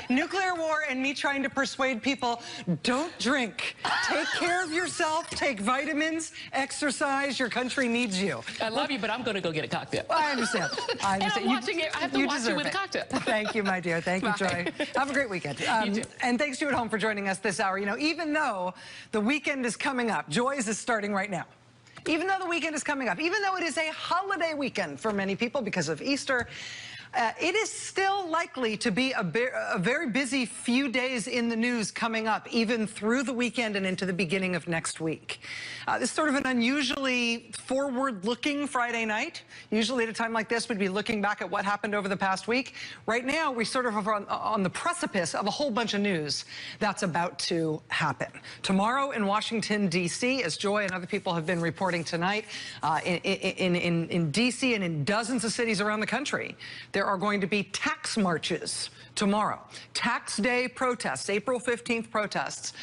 Nuclear war and me trying to persuade people, don't drink. Take care of yourself, take vitamins, exercise. Your country needs you. I love you, but I'm going to go get a cocktail. I understand. I understand. And I'm watching it. I have to watch you with a cocktail. Thank you, my dear. Thank you, Joy. Have a great weekend. And thanks to you at home for joining us this hour. You know, even though the weekend is coming up, Joy's is starting right now. Even though the weekend is coming up, even though it is a holiday weekend for many people because of Easter, it is still likely to be a very busy few days in the news coming up, even through the weekend and into the beginning of next week. This is sort of an unusually forward-looking Friday night. Usually at a time like this, we'd be looking back at what happened over the past week. Right now, we sort of are on the precipice of a whole bunch of news that's about to happen. Tomorrow in Washington, D.C., as Joy and other people have been reporting tonight, in D.C. and in dozens of cities around the country, there are going to be tax marches tomorrow. Tax Day protests, April 15th protests,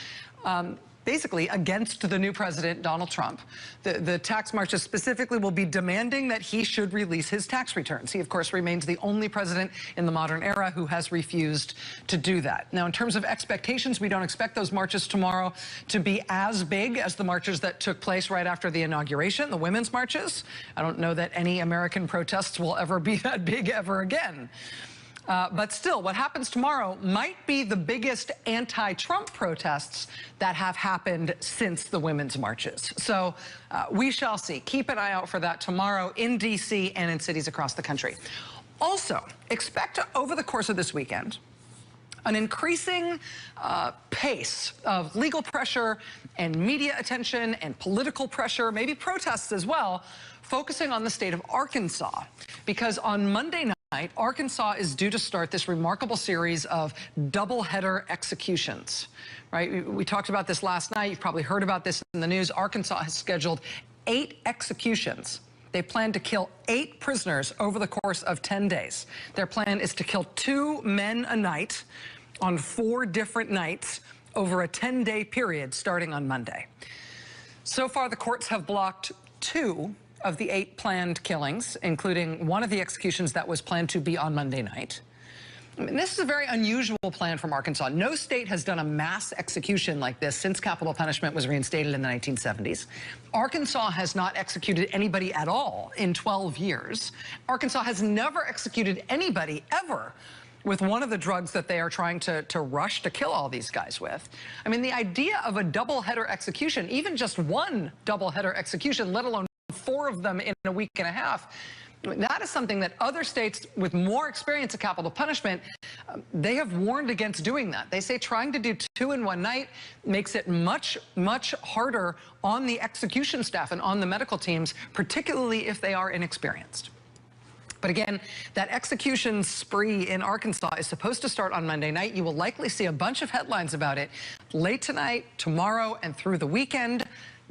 basically against the new president, Donald Trump. The tax marches specifically will be demanding that he should release his tax returns. He, of course, remains the only president in the modern era who has refused to do that. Now, in terms of expectations, we don't expect those marches tomorrow to be as big as the marches that took place right after the inauguration, the women's marches. I don't know that any American protests will ever be that big ever again. But still, what happens tomorrow might be the biggest anti-Trump protests that have happened since the women's marches. So we shall see. Keep an eye out for that tomorrow in D.C. and in cities across the country. Also, expect over the course of this weekend an increasing pace of legal pressure and media attention and political pressure, maybe protests as well, focusing on the state of Arkansas. Because on Monday night, Arkansas is due to start this remarkable series of double-header executions, right? We talked about this last night. You've probably heard about this in the news. Arkansas has scheduled 8 executions. They plan to kill 8 prisoners over the course of 10 days. Their plan is to kill 2 men a night on 4 different nights over a 10-day period starting on Monday. So far, the courts have blocked 2 of the 8 planned killings, including one of the executions that was planned to be on Monday night. I mean, this is a very unusual plan from Arkansas. No state has done a mass execution like this since capital punishment was reinstated in the 1970s. Arkansas has not executed anybody at all in 12 years. Arkansas has never executed anybody ever with one of the drugs that they are trying to rush to kill all these guys with. I mean, the idea of a double-header execution, even just one double-header execution, let alone 4 of them in a week and a half, that is something that other states with more experience of capital punishment, they have warned against doing that. They say trying to do 2 in one night makes it much, much harder on the execution staff and on the medical teams, particularly if they are inexperienced. But again, that execution spree in Arkansas is supposed to start on Monday night. You will likely see a bunch of headlines about it late tonight, tomorrow, and through the weekend.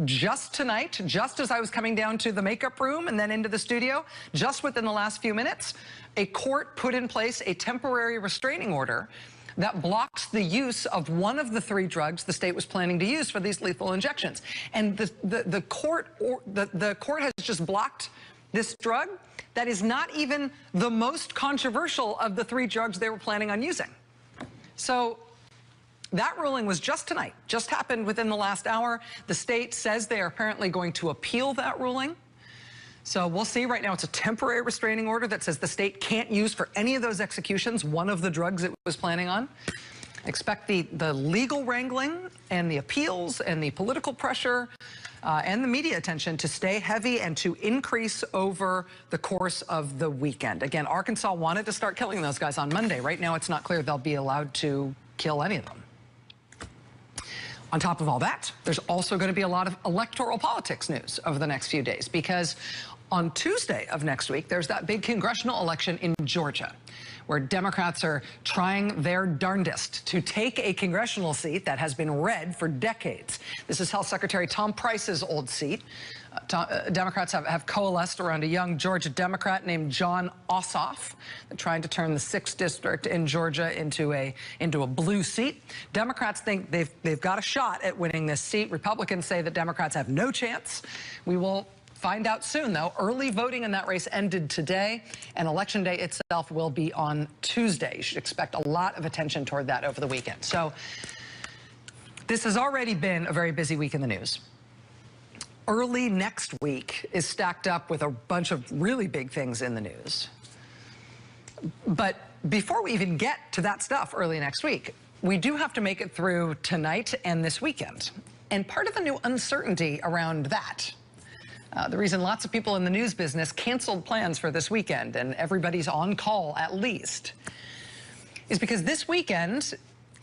Just tonight, just as I was coming down to the makeup room and then into the studio, just within the last few minutes, a court put in place a temporary restraining order that blocks the use of one of the 3 drugs the state was planning to use for these lethal injections. And the court has just blocked this drug that is not even the most controversial of the 3 drugs they were planning on using. So that ruling was just tonight, just happened within the last hour. The state says they are apparently going to appeal that ruling. So we'll see. Right now, it's a temporary restraining order that says the state can't use for any of those executions one of the drugs it was planning on. Expect the legal wrangling and the appeals and the political pressure and the media attention to stay heavy and to increase over the course of the weekend. Again, Arkansas wanted to start killing those guys on Monday. Right now, it's not clear they'll be allowed to kill any of them. On top of all that, there's also going to be a lot of electoral politics news over the next few days, because on Tuesday of next week, there's that big congressional election in Georgia, where Democrats are trying their darndest to take a congressional seat that has been red for decades. This is Health Secretary Tom Price's old seat. Democrats have coalesced around a young Georgia Democrat named John Ossoff. They're trying to turn the 6th district in Georgia into a blue seat. Democrats think they've got a shot at winning this seat. Republicans say that Democrats have no chance. We will find out soon, though. Early voting in that race ended today, and Election Day itself will be on Tuesday. You should expect a lot of attention toward that over the weekend. So this has already been a very busy week in the news. Early next week is stacked up with a bunch of really big things in the news. But before we even get to that stuff early next week, we do have to make it through tonight and this weekend. And part of the new uncertainty around that, the reason lots of people in the news business canceled plans for this weekend, and everybody's on call at least, is because this weekend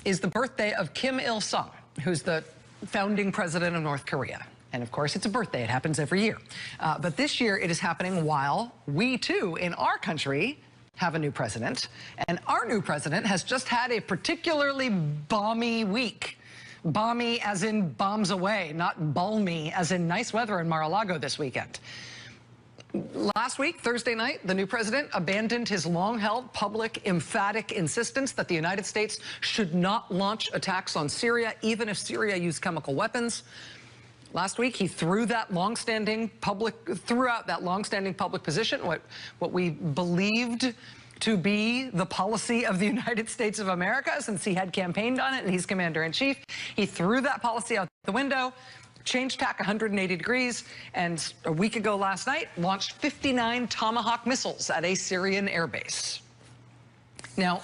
is the birthday of Kim Il-sung, who's the founding president of North Korea. And of course, it's a birthday. It happens every year. But this year, it is happening while we, too, in our country, have a new president. And our new president has just had a particularly balmy week. Balmy as in bombs away, not balmy as in nice weather in Mar-a-Lago this weekend. Last week, Thursday night, the new president abandoned his long-held public emphatic insistence that the United States should not launch attacks on Syria, even if Syria used chemical weapons. Last week, he threw out that long-standing public position, what we believed to be the policy of the United States of America, since he had campaigned on it and he's commander-in-chief. He threw that policy out the window, changed tack 180 degrees, and a week ago last night, launched 59 Tomahawk missiles at a Syrian airbase. Now,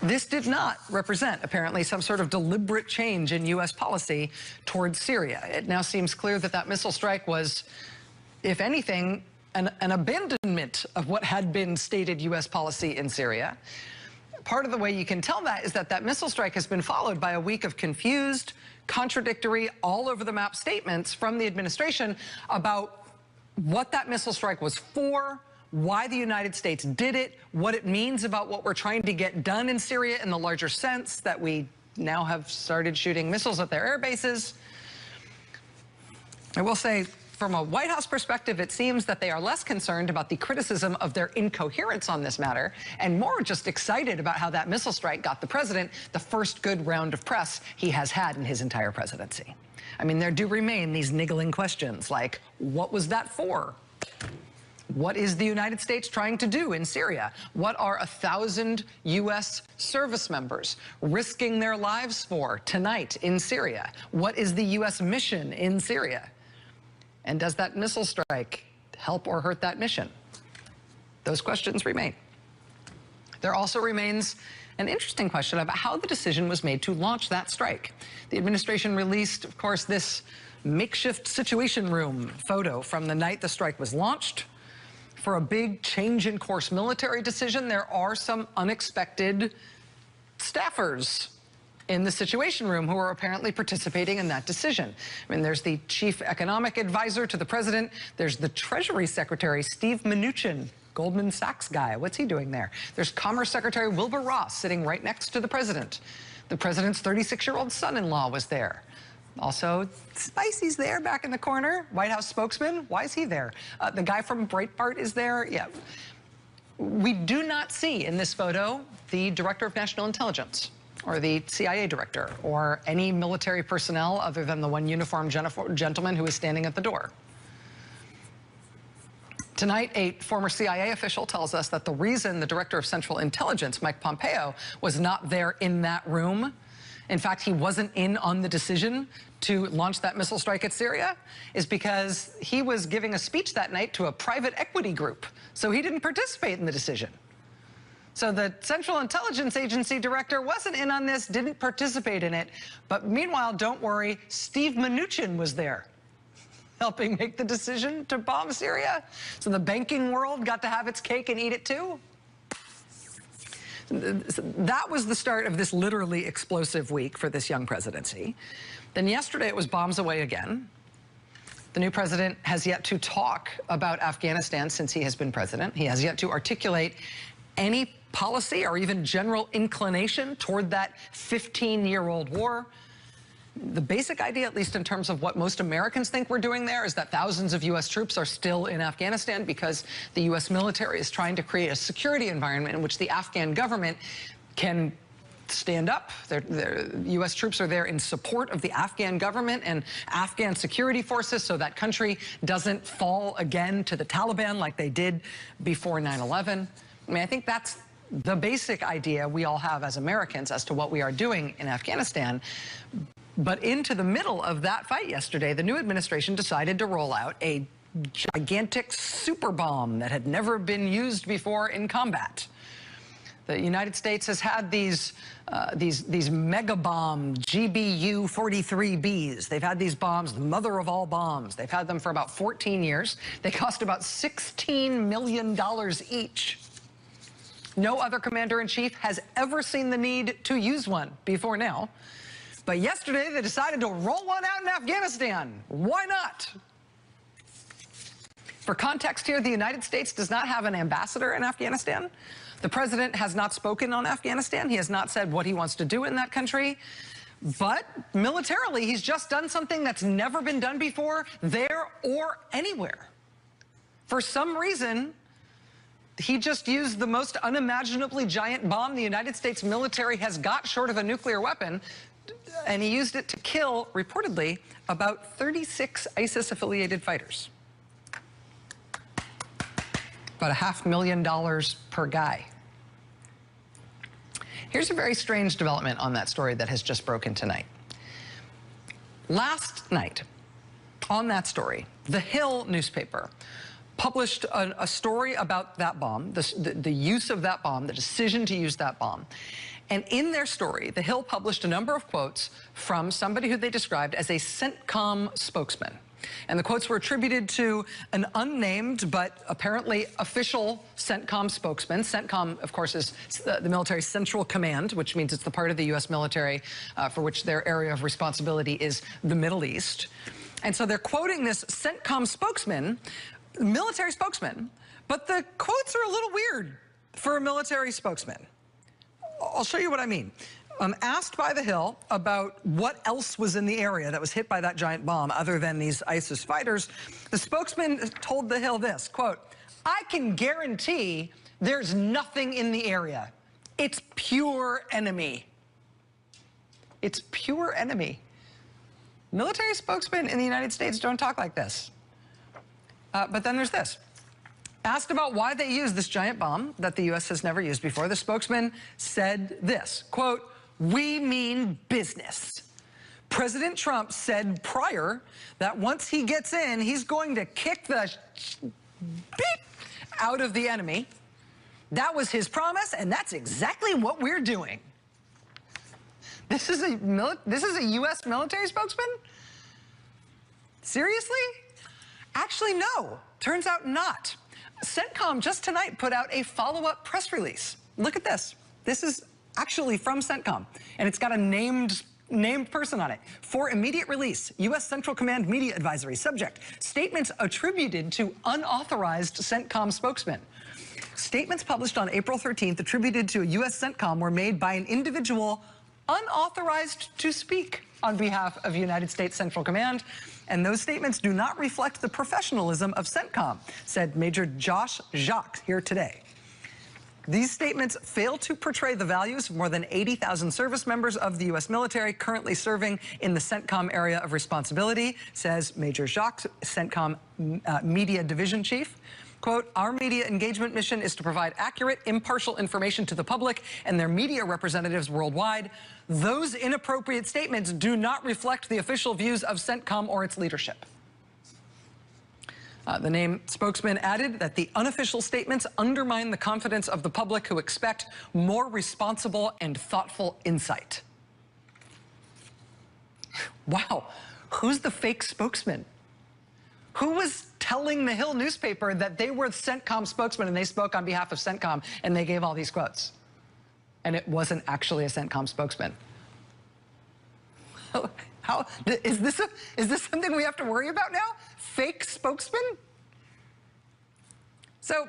this did not represent, apparently, some sort of deliberate change in U.S. policy towards Syria. It now seems clear that that missile strike was, if anything, an abandonment of what had been stated U.S. policy in Syria. Part of the way you can tell that is that that missile strike has been followed by a week of confused, contradictory, all-over-the-map statements from the administration about what that missile strike was for, why the United States did it, what it means about what we're trying to get done in Syria in the larger sense that we now have started shooting missiles at their air bases. I will say, from a White House perspective, it seems that they are less concerned about the criticism of their incoherence on this matter and more just excited about how that missile strike got the president the first good round of press he has had in his entire presidency. I mean, there do remain these niggling questions like, what was that for? What is the United States trying to do in Syria? What are 1,000 U.S. service members risking their lives for tonight in Syria? What is the U.S. mission in Syria? And does that missile strike help or hurt that mission? Those questions remain. There also remains an interesting question about how the decision was made to launch that strike. The administration released, of course, this makeshift situation room photo from the night the strike was launched. For a big change in course military decision, there are some unexpected staffers in the Situation Room who are apparently participating in that decision. I mean, there's the chief economic advisor to the president. There's the Treasury Secretary, Steve Mnuchin, Goldman Sachs guy. What's he doing there? There's Commerce Secretary Wilbur Ross sitting right next to the president. The president's 36-year-old son-in-law was there. Also, Spicy's there back in the corner. White House spokesman, why is he there? The guy from Breitbart is there. Yeah. We do not see in this photo the Director of National Intelligence or the CIA director or any military personnel other than the one uniformed gentleman who is standing at the door. Tonight, a former CIA official tells us that the reason the Director of Central Intelligence, Mike Pompeo, was not there in that room, in fact, he wasn't in on the decision to launch that missile strike at Syria, is because he was giving a speech that night to a private equity group. So he didn't participate in the decision. So the Central Intelligence Agency director wasn't in on this, didn't participate in it. But meanwhile, don't worry, Steve Mnuchin was there, helping make the decision to bomb Syria. So the banking world got to have its cake and eat it too. That was the start of this literally explosive week for this young presidency. Then yesterday it was bombs away again. The new president has yet to talk about Afghanistan since he has been president. He has yet to articulate any policy or even general inclination toward that 15-year-old war. The basic idea, at least in terms of what most Americans think we're doing there, is that thousands of U.S. troops are still in Afghanistan because the U.S. military is trying to create a security environment in which the Afghan government can stand up. U.S. troops are there in support of the Afghan government and Afghan security forces so that country doesn't fall again to the Taliban like they did before 9/11. I mean, I think that's the basic idea we all have as Americans as to what we are doing in Afghanistan. But into the middle of that fight yesterday, the new administration decided to roll out a gigantic super bomb that had never been used before in combat. The United States has had these mega bomb GBU-43Bs. They've had these bombs, the mother of all bombs. They've had them for about 14 years. They cost about $16 million each. No other commander-in-chief has ever seen the need to use one before now. But yesterday, they decided to roll one out in Afghanistan. Why not? For context here, the United States does not have an ambassador in Afghanistan. The president has not spoken on Afghanistan. He has not said what he wants to do in that country. But militarily, he's just done something that's never been done before there or anywhere. For some reason, he just used the most unimaginably giant bomb the United States military has got short of a nuclear weapon, and he used it to kill, reportedly, about 36 ISIS-affiliated fighters. About $500,000 per guy. Here's a very strange development on that story that has just broken tonight. Last night, on that story, The Hill newspaper published a story about that bomb, the use of that bomb, the decision to use that bomb. And in their story, The Hill published a number of quotes from somebody who they described as a CENTCOM spokesman. And the quotes were attributed to an unnamed but apparently official CENTCOM spokesman. CENTCOM, of course, is the military central command, which means it's the part of the U.S. military for which their area of responsibility is the Middle East. And so they're quoting this CENTCOM spokesman, military spokesman, but the quotes are a little weird for a military spokesman. I'll show you what I mean. Asked by The Hill about what else was in the area that was hit by that giant bomb other than these ISIS fighters, the spokesman told The Hill this, quote, "I can guarantee there's nothing in the area. It's pure enemy." It's pure enemy. Military spokesmen in the United States don't talk like this. But then there's this. Asked about why they used this giant bomb that the U.S. has never used before, the spokesman said this, quote, "We mean business. President Trump said prior that once he gets in, he's going to kick the beep out of the enemy. That was his promise, and that's exactly what we're doing." This is a U.S. military spokesman? Seriously? Actually, no. Turns out not. CENTCOM just tonight put out a follow-up press release. Look at this. This is actually from CENTCOM, and it's got a named person on it. For immediate release, U.S. Central Command Media Advisory. Subject, statements attributed to unauthorized CENTCOM spokesman. Statements published on April 13th attributed to a U.S. CENTCOM were made by an individual unauthorized to speak on behalf of United States Central Command, and those statements do not reflect the professionalism of CENTCOM, said Major Josh Jacques here today. These statements fail to portray the values of more than 80,000 service members of the U.S. military currently serving in the CENTCOM area of responsibility, says Major Jacques, CENTCOM Media Division Chief. Quote, "Our media engagement mission is to provide accurate, impartial information to the public and their media representatives worldwide. Those inappropriate statements do not reflect the official views of CENTCOM or its leadership." The named spokesman added that the unofficial statements undermine the confidence of the public who expect more responsible and thoughtful insight. Wow, who's the fake spokesman? Who was telling the Hill newspaper that they were CENTCOM spokesman and they spoke on behalf of CENTCOM and they gave all these quotes? And it wasn't actually a CENTCOM spokesman. How is this something we have to worry about now? Fake spokesman? So,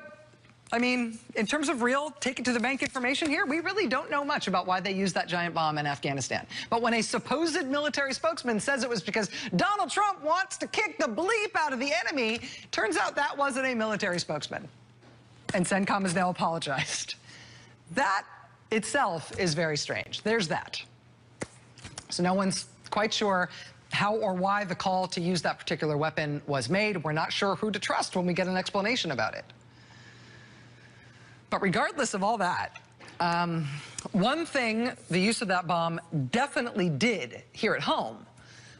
I mean, in terms of real take it to the bank information here, we really don't know much about why they used that giant bomb in Afghanistan. But when a supposed military spokesman says it was because Donald Trump wants to kick the bleep out of the enemy, turns out that wasn't a military spokesman. And CENTCOM has now apologized. That itself is very strange. There's that. So no one's quite sure how or why the call to use that particular weapon was made. We're not sure who to trust when we get an explanation about it. But regardless of all that, one thing the use of that bomb definitely did here at home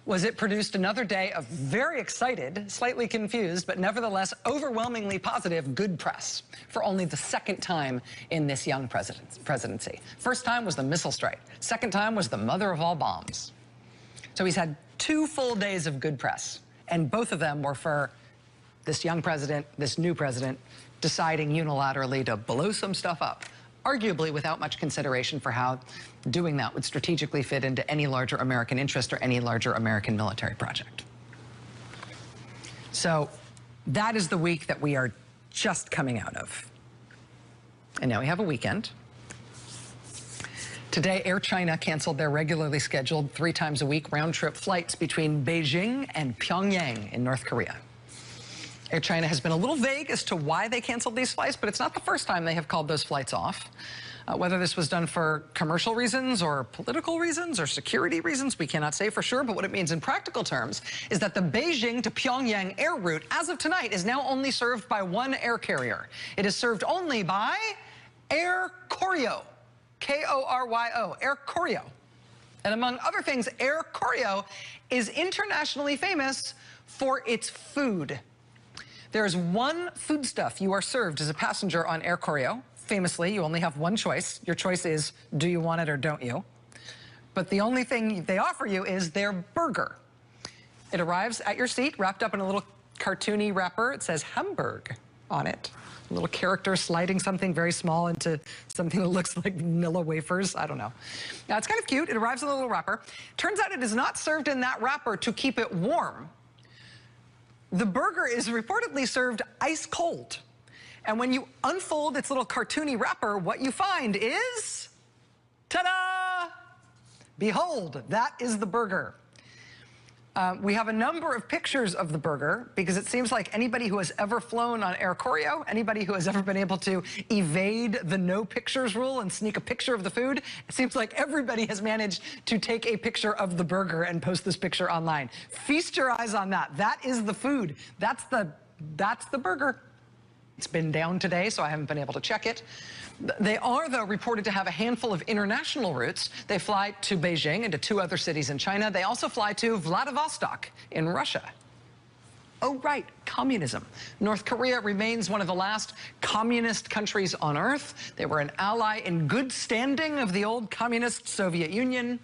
was it produced another day of very excited, slightly confused, but nevertheless overwhelmingly positive good press for only the second time in this young presidency. First time was the missile strike. Second time was the mother of all bombs. So he's had 2 full days of good press, and both of them were for this young president, this new president, deciding unilaterally to blow some stuff up, arguably without much consideration for how doing that would strategically fit into any larger American interest or any larger American military project. So that is the week that we are just coming out of. And now we have a weekend. Today, Air China canceled their regularly scheduled 3 times a week round-trip flights between Beijing and Pyongyang in North Korea. Air China has been a little vague as to why they canceled these flights, but it's not the first time they have called those flights off. Whether this was done for commercial reasons or political reasons or security reasons, we cannot say for sure, but what it means in practical terms is that the Beijing to Pyongyang air route, as of tonight, is now only served by one air carrier. It is served only by Air Koryo, K-O-R-Y-O, Air Koryo. And among other things, Air Koryo is internationally famous for its food. There is one foodstuff you are served as a passenger on Air Koryo. Famously, you only have one choice. Your choice is, do you want it or don't you? But the only thing they offer you is their burger. It arrives at your seat, wrapped up in a little cartoony wrapper. It says Hamburg on it. A little character sliding something very small into something that looks like vanilla wafers. I don't know. Now, it's kind of cute. It arrives in a little wrapper. Turns out it is not served in that wrapper to keep it warm. The burger is reportedly served ice cold. And when you unfold its little cartoony wrapper, what you find is, ta-da! Behold, that is the burger. We have a number of pictures of the burger because it seems like anybody who has ever flown on Air Koryo, anybody who has ever been able to evade the no pictures rule and sneak a picture of the food, it seems like everybody has managed to take a picture of the burger and post this picture online. Feast your eyes on that. That is the food. That's the burger. It's been down today, so I haven't been able to check it. They are, though, reported to have a handful of international routes. They fly to Beijing and to 2 other cities in China. They also fly to Vladivostok in Russia. Oh, right, communism. North Korea remains one of the last communist countries on Earth. They were an ally in good standing of the old communist Soviet Union.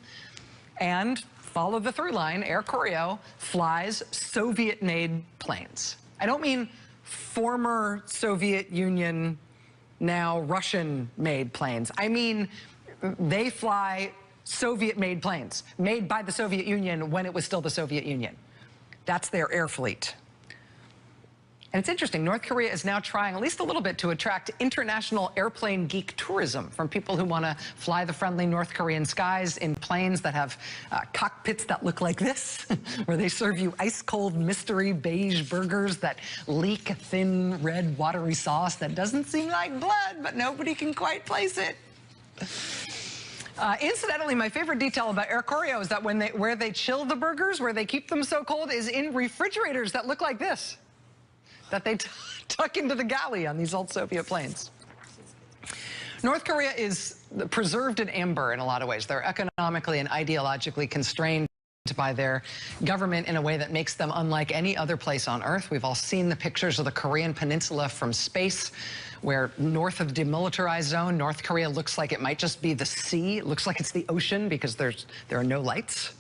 And follow the through line, Air Koryo flies Soviet-made planes. I don't mean former Soviet Union, now Russian-made planes. I mean, they fly Soviet-made planes, made by the Soviet Union when it was still the Soviet Union. That's their air fleet. And it's interesting, North Korea is now trying at least a little bit to attract international airplane geek tourism from people who want to fly the friendly North Korean skies in planes that have cockpits that look like this, where they serve you ice-cold mystery beige burgers that leak a thin red watery sauce that doesn't seem like blood, but nobody can quite place it. Incidentally, my favorite detail about Air Koryo is that where they chill the burgers, where they keep them so cold, is in refrigerators that look like this, that they tuck into the galley on these old Soviet planes. North Korea is preserved in amber in a lot of ways. They're economically and ideologically constrained by their government in a way that makes them unlike any other place on Earth. We've all seen the pictures of the Korean Peninsula from space, where north of the demilitarized zone, North Korea looks like it might just be the sea. It looks like it's the ocean because there are no lights.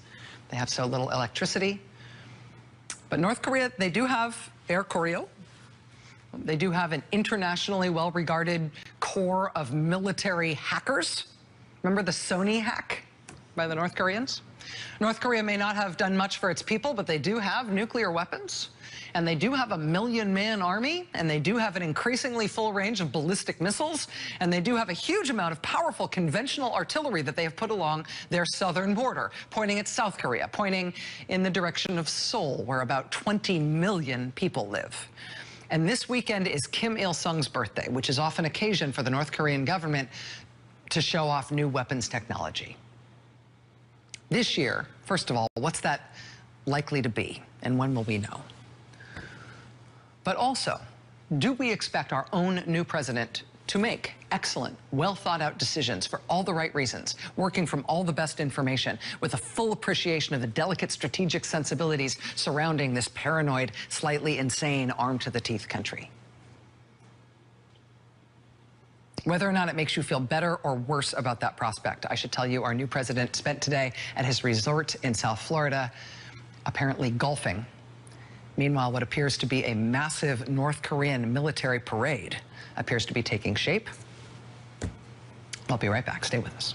They have so little electricity. But North Korea, they do have Air Koryo. They do have an internationally well-regarded core of military hackers. Remember the Sony hack by the North Koreans? North Korea may not have done much for its people, but they do have nuclear weapons, and they do have a 1 million-man army, and they do have an increasingly full range of ballistic missiles, and they do have a huge amount of powerful conventional artillery that they have put along their southern border, pointing at South Korea, pointing in the direction of Seoul, where about 20 million people live. And this weekend is Kim Il-sung's birthday, which is often occasion for the North Korean government to show off new weapons technology. This year, first of all, what's that likely to be, and when will we know? But also, do we expect our own new president to make excellent, well-thought-out decisions for all the right reasons, working from all the best information, with a full appreciation of the delicate strategic sensibilities surrounding this paranoid, slightly insane, armed-to-the-teeth country? Whether or not it makes you feel better or worse about that prospect, I should tell you our new president spent today at his resort in South Florida, apparently golfing. Meanwhile, what appears to be a massive North Korean military parade appears to be taking shape. I'll be right back. Stay with us.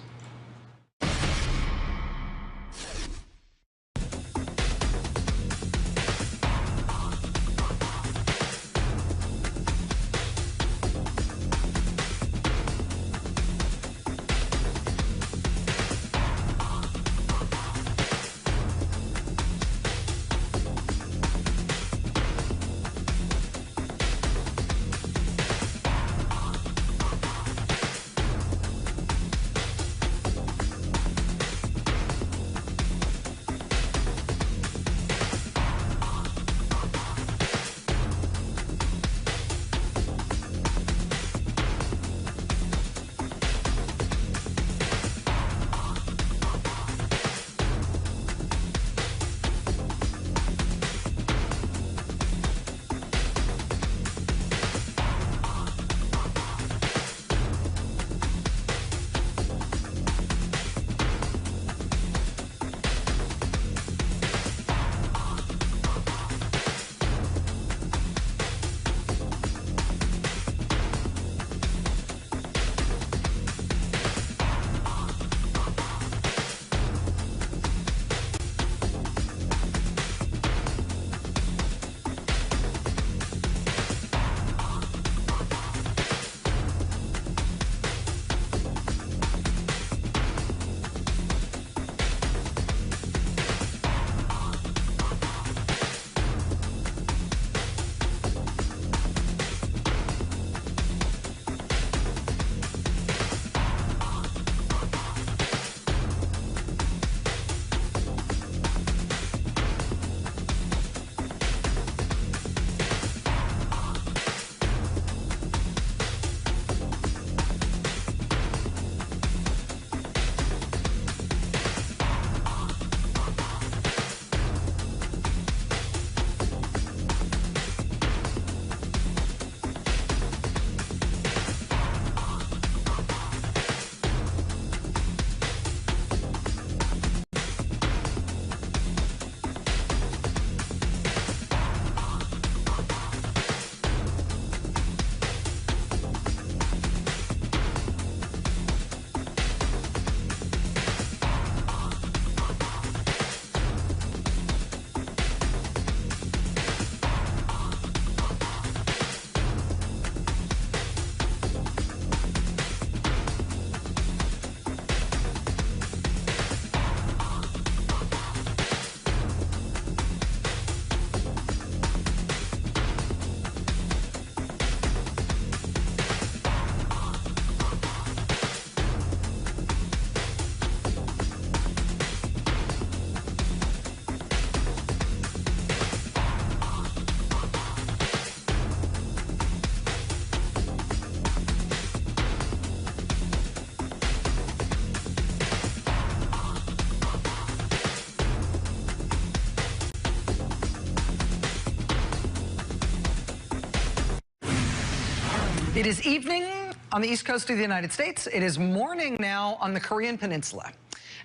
It is evening on the east coast of the United States. It is morning now on the Korean Peninsula.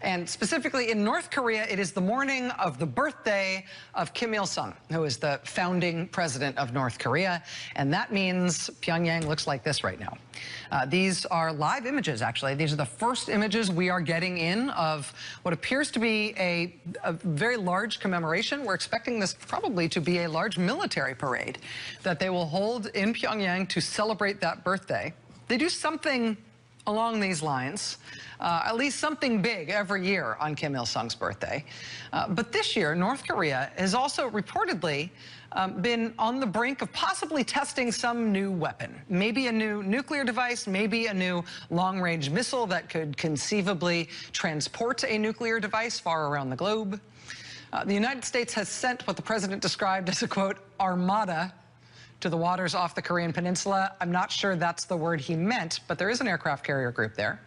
And specifically in North Korea, it is the morning of the birthday of Kim Il-sung, who is the founding president of North Korea. And that means Pyongyang looks like this right now. These are live images, actually. These are the first images we are getting in of what appears to be a very large commemoration. We're expecting this probably to be a large military parade that they will hold in Pyongyang to celebrate that birthday. They do something along these lines, at least something big every year on Kim Il-sung's birthday. But this year, North Korea has also reportedly been on the brink of possibly testing some new weapon. Maybe a new nuclear device, maybe a new long-range missile that could conceivably transport a nuclear device far around the globe. The United States has sent what the president described as a, quote, armada to the waters off the Korean peninsula. I'm not sure that's the word he meant, but there is an aircraft carrier group there.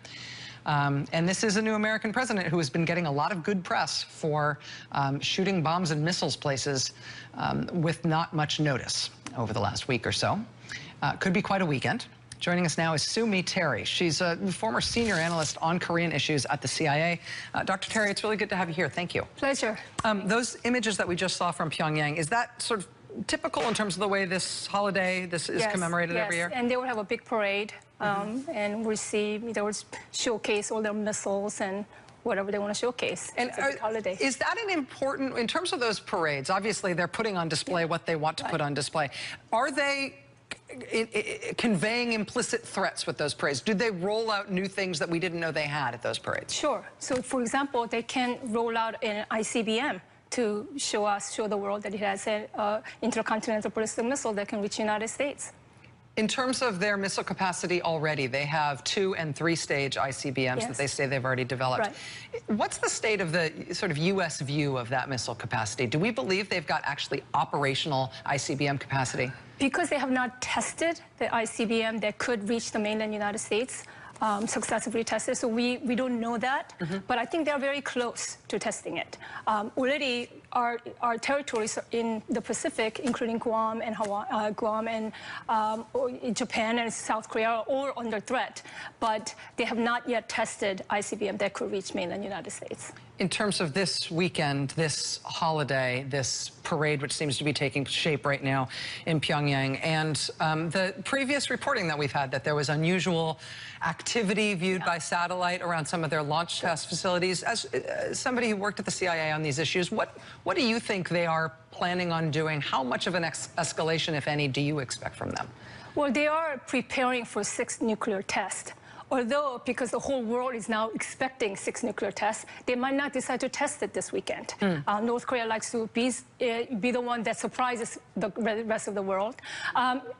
And this is a new American president who has been getting a lot of good press for shooting bombs and missiles places with not much notice over the last week or so. Could be quite a weekend. Joining us now is Sue Mi Terry. She's a former senior analyst on Korean issues at the CIA. Dr. Terry, it's really good to have you here. Thank you. Pleasure. Those images that we just saw from Pyongyang, is that sort of typical in terms of the way this holiday, is commemorated every year? Yes, and they will have a big parade, and we'll see, they will showcase all their missiles and whatever they want to showcase. And it's a big holiday. Is that an important, in terms of those parades, obviously they're putting on display what they want to put on display. Are they conveying implicit threats with those parades? Do they roll out new things that we didn't know they had at those parades? Sure. So, for example, they can roll out an ICBM to show the world that it has an intercontinental ballistic missile that can reach the United States. In terms of their missile capacity already, they have 2- and 3-stage ICBMs that they say they've already developed. Right. What's the state of the sort of U.S. view of that missile capacity? Do we believe they've got actually operational ICBM capacity? Because they have not tested the ICBM that could reach the mainland United States, successfully tested, so we don't know that, but I think they're very close to testing it. Already, our territories in the Pacific, including Guam and Hawaii, Guam and Japan and South Korea, are all under threat, but they have not yet tested ICBM that could reach mainland United States. In terms of this weekend, this holiday, this parade, which seems to be taking shape right now in Pyongyang, and the previous reporting that we've had that there was unusual activity viewed by satellite around some of their launch test facilities. As somebody who worked at the CIA on these issues, what do you think they are planning on doing? How much of an escalation, if any, do you expect from them? Well, they are preparing for 6 nuclear tests. Although, because the whole world is now expecting 6 nuclear tests, they might not decide to test it this weekend. North Korea likes to be the one that surprises the rest of the world.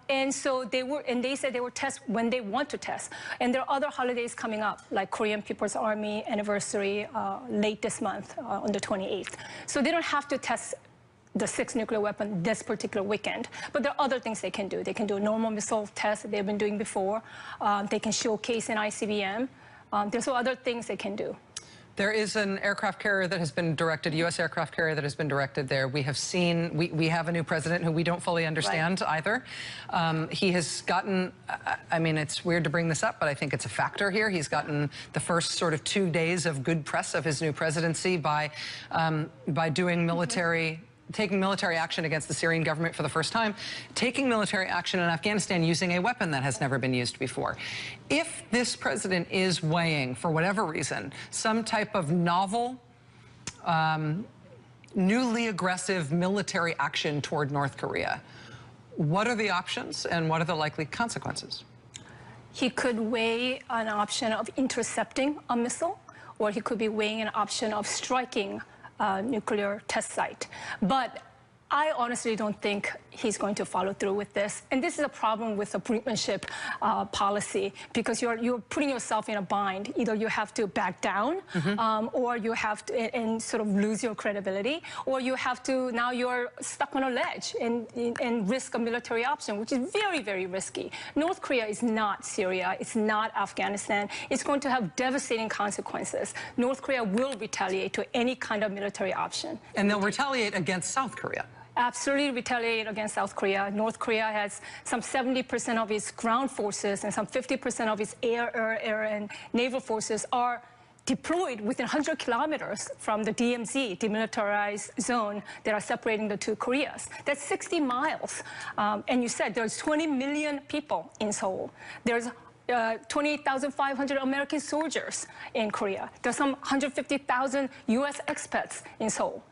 And so they said they will test when they want to test. And there are other holidays coming up, like Korean People's Army anniversary late this month on the 28th. So they don't have to test the 6 nuclear weapon this particular weekend. But there are other things they can do. They can do a normal missile test that they've been doing before. They can showcase an ICBM. There's other things they can do. There is an aircraft carrier that has been directed, U.S. aircraft carrier that has been directed there. We have seen, we have a new president who we don't fully understand either. He has gotten, I mean, it's weird to bring this up, but I think it's a factor here. He's gotten the first sort of 2 days of good press of his new presidency by doing taking military action against the Syrian government for the first time, taking military action in Afghanistan using a weapon that has never been used before. If this president is weighing, for whatever reason, some type of novel, newly aggressive military action toward North Korea, what are the options and what are the likely consequences? He could weigh an option of intercepting a missile, or he could be weighing an option of striking nuclear test site. But I honestly don't think he's going to follow through with this. And this is a problem with the brinkmanship policy, because you're putting yourself in a bind. Either you have to back down, or you have to and sort of lose your credibility, or you have to, now you're stuck on a ledge and risk a military option, which is very, very risky. North Korea is not Syria. It's not Afghanistan. It's going to have devastating consequences. North Korea will retaliate to any kind of military option. And they'll retaliate against South Korea. Absolutely retaliate against South Korea. North Korea has some 70% of its ground forces and some 50% of its air, and naval forces are deployed within 100 kilometers from the DMZ, demilitarized zone, that are separating the 2 Koreas. That's 60 miles. And you said there's 20 million people in Seoul. There's 28,500 American soldiers in Korea. There's some 150,000 U.S. expats in Seoul.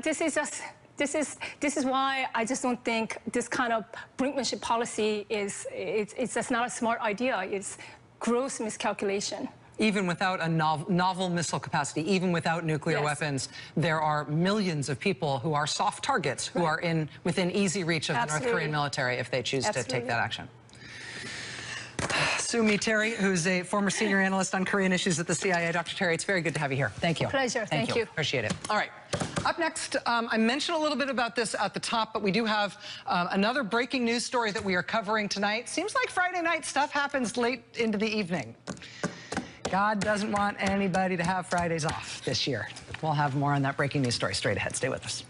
This is why I just don't think this kind of brinkmanship policy it's just not a smart idea. gross miscalculation. Even without a novel missile capacity, even without nuclear weapons, there are millions of people who are soft targets, who are within easy reach of the North Korean military if they choose to take that action. Sue Mi Terry, who's a former senior analyst on Korean issues at the CIA. Dr. Terry, it's very good to have you here. Thank you. Pleasure. Thank you. Appreciate it. All right. Up next, I mentioned a little bit about this at the top, but we do have another breaking news story that we are covering tonight. Seems like Friday night stuff happens late into the evening. God doesn't want anybody to have Fridays off this year. We'll have more on that breaking news story straight ahead. Stay with us.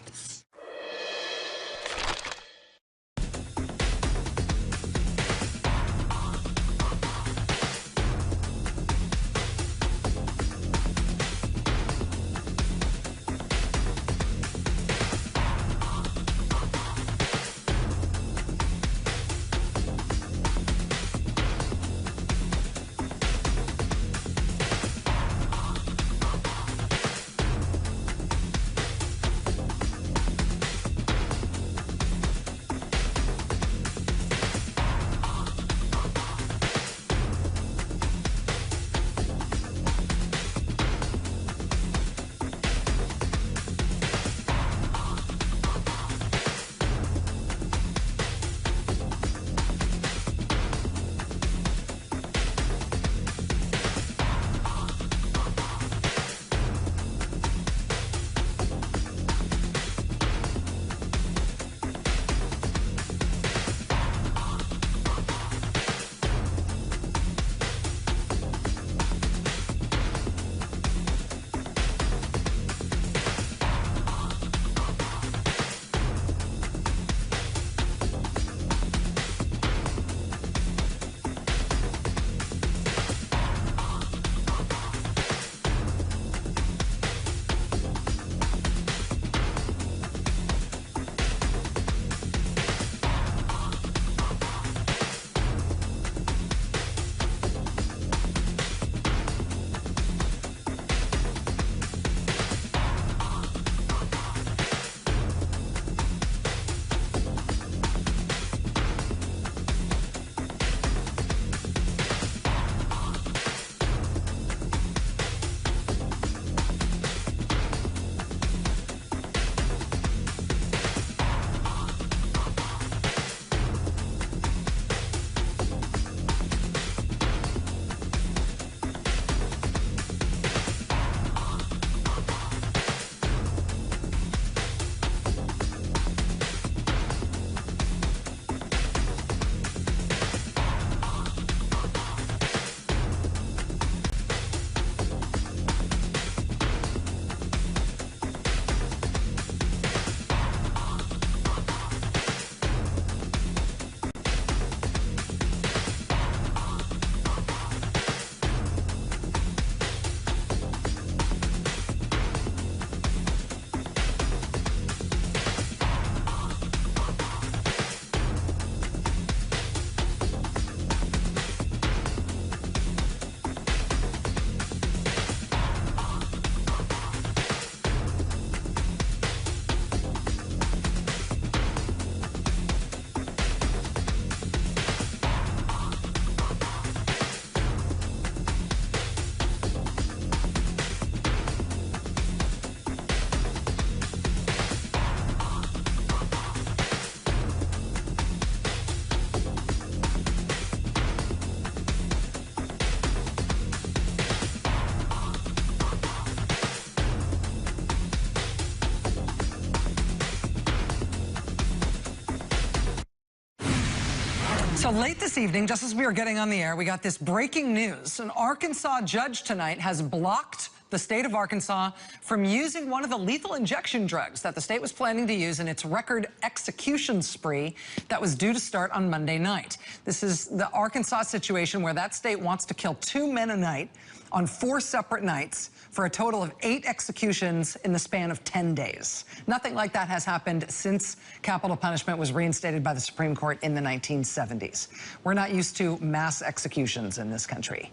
So late this evening, just as we were getting on the air, we got this breaking news. An Arkansas judge tonight has blocked the state of Arkansas from using one of the lethal injection drugs that the state was planning to use in its record execution spree that was due to start on Monday night. This is the Arkansas situation where that state wants to kill 2 men a night on 4 separate nights for a total of 8 executions in the span of 10 days. Nothing like that has happened since capital punishment was reinstated by the Supreme Court in the 1970s. We're not used to mass executions in this country.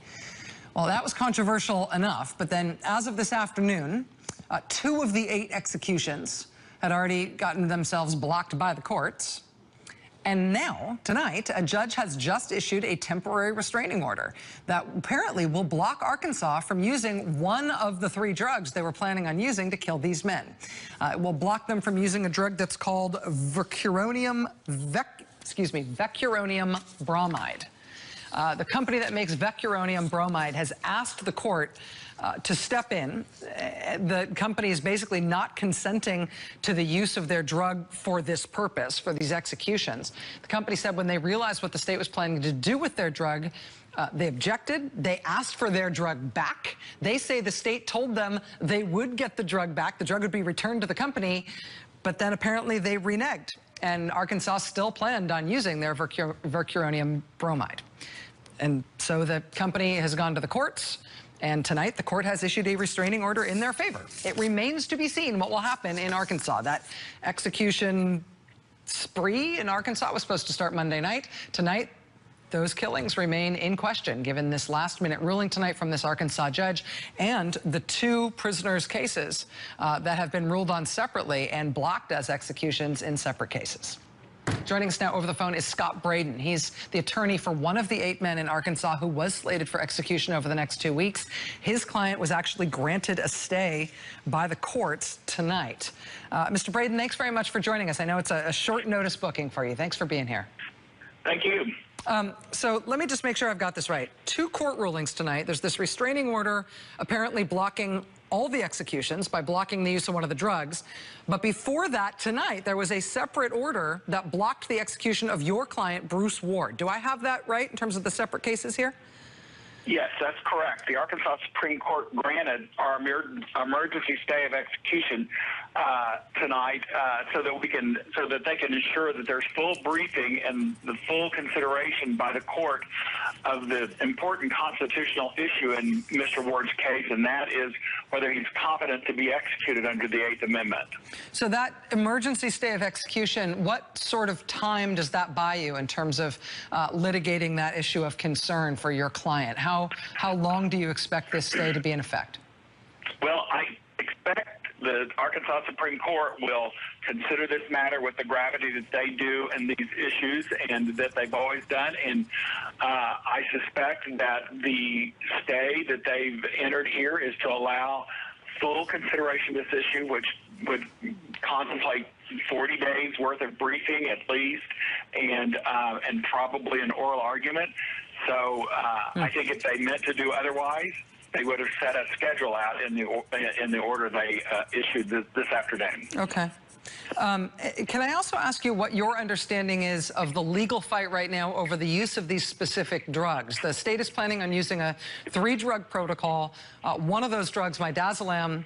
Well, that was controversial enough, but then as of this afternoon, 2 of the 8 executions had already gotten themselves blocked by the courts. And now, tonight, a judge has just issued a temporary restraining order that apparently will block Arkansas from using one of the 3 drugs they were planning on using to kill these men. It will block them from using a drug that's called vecuronium bromide. The company that makes vecuronium bromide has asked the court to step in. The company is basically not consenting to the use of their drug for this purpose, for these executions. The company said when they realized what the state was planning to do with their drug, they objected. They asked for their drug back. They say the state told them they would get the drug back. The drug would be returned to the company, but then apparently they reneged. And Arkansas still planned on using their vecuronium bromide. And so the company has gone to the courts. And tonight, the court has issued a restraining order in their favor. It remains to be seen what will happen in Arkansas. That execution spree in Arkansas was supposed to start Monday night. Tonight, those killings remain in question, given this last-minute ruling tonight from this Arkansas judge and the 2 prisoners' cases that have been ruled on separately and blocked as executions in separate cases. Joining us now over the phone is Scott Braden. He's the attorney for one of the 8 men in Arkansas who was slated for execution over the next 2 weeks. His client was actually granted a stay by the courts tonight. Mr. Braden, thanks very much for joining us. I know it's a short notice booking for you. Thanks for being here. Thank you. So let me just make sure I've got this right. 2 court rulings tonight. There's this restraining order apparently blocking all the executions by blocking the use of one of the drugs. But before that, tonight, there was a separate order that blocked the execution of your client, Bruce Ward. Do I have that right in terms of the separate cases here? Yes, that's correct. The Arkansas Supreme Court granted our emergency stay of execution tonight so that they can ensure that there's full briefing and the full consideration by the court of the important constitutional issue in Mr. Ward's case, and that is whether he's competent to be executed under the 8th Amendment. So that emergency stay of execution, what sort of time does that buy you in terms of litigating that issue of concern for your client? How long do you expect this stay to be in effect? Well, I expect the Arkansas Supreme Court will consider this matter with the gravity that they do in these issues and that they've always done. And I suspect that the stay that they've entered here is to allow full consideration of this issue, which would contemplate 40 days worth of briefing at least, and probably an oral argument. So I think if they meant to do otherwise, they would have set a schedule out in the order they issued this afternoon. Okay. Can I also ask you what your understanding is of the legal fight right now over the use of these specific drugs? The state is planning on using a 3-drug protocol. One of those drugs, midazolam,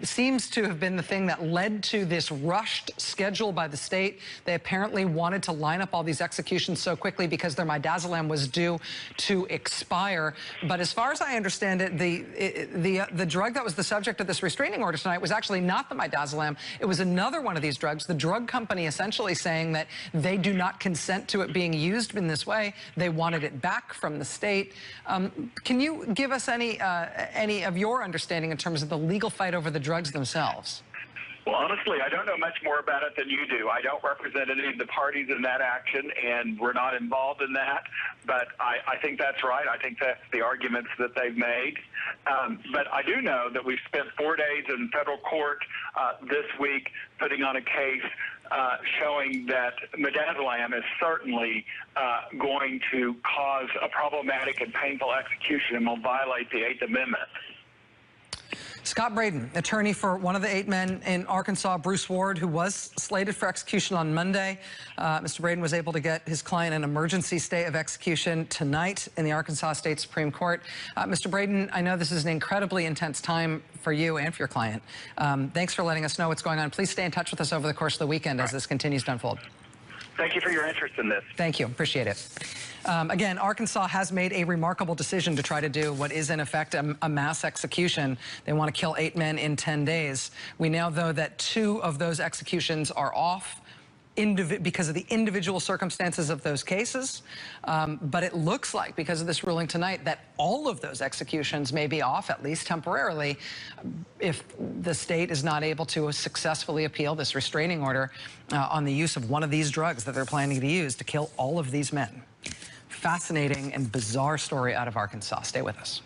seems to have been the thing that led to this rushed schedule by the state. They apparently wanted to line up all these executions so quickly because their midazolam was due to expire. But as far as I understand it, the drug that was the subject of this restraining order tonight was actually not the midazolam. It was another one of these drugs. The drug company essentially saying that they do not consent to it being used in this way. They wanted it back from the state. Can you give us any of your understanding in terms of the legal fight over the drugs themselves? Well, honestly, I don't know much more about it than you do. I don't represent any of the parties in that action, and we're not involved in that. But I think that's right. I think that's the arguments that they've made. But I do know that we've spent 4 days in federal court this week putting on a case showing that midazolam is certainly going to cause a problematic and painful execution and will violate the 8th Amendment. Scott Braden, attorney for one of the 8 men in Arkansas, Bruce Ward, who was slated for execution on Monday. Mr. Braden was able to get his client an emergency stay of execution tonight in the Arkansas State Supreme Court. Mr. Braden, I know this is an incredibly intense time for you and for your client. Thanks for letting us know what's going on. Please stay in touch with us over the course of the weekend as this continues to unfold. Thank you for your interest in this. Thank you. Appreciate it. Again, Arkansas has made a remarkable decision to try to do what is, in effect, a mass execution. They want to kill 8 men in 10 days. We now know that 2 of those executions are off. because of the individual circumstances of those cases. But it looks like, because of this ruling tonight, that all of those executions may be off, at least temporarily, if the state is not able to successfully appeal this restraining order on the use of one of these drugs that they're planning to use to kill all of these men. Fascinating and bizarre story out of Arkansas. Stay with us.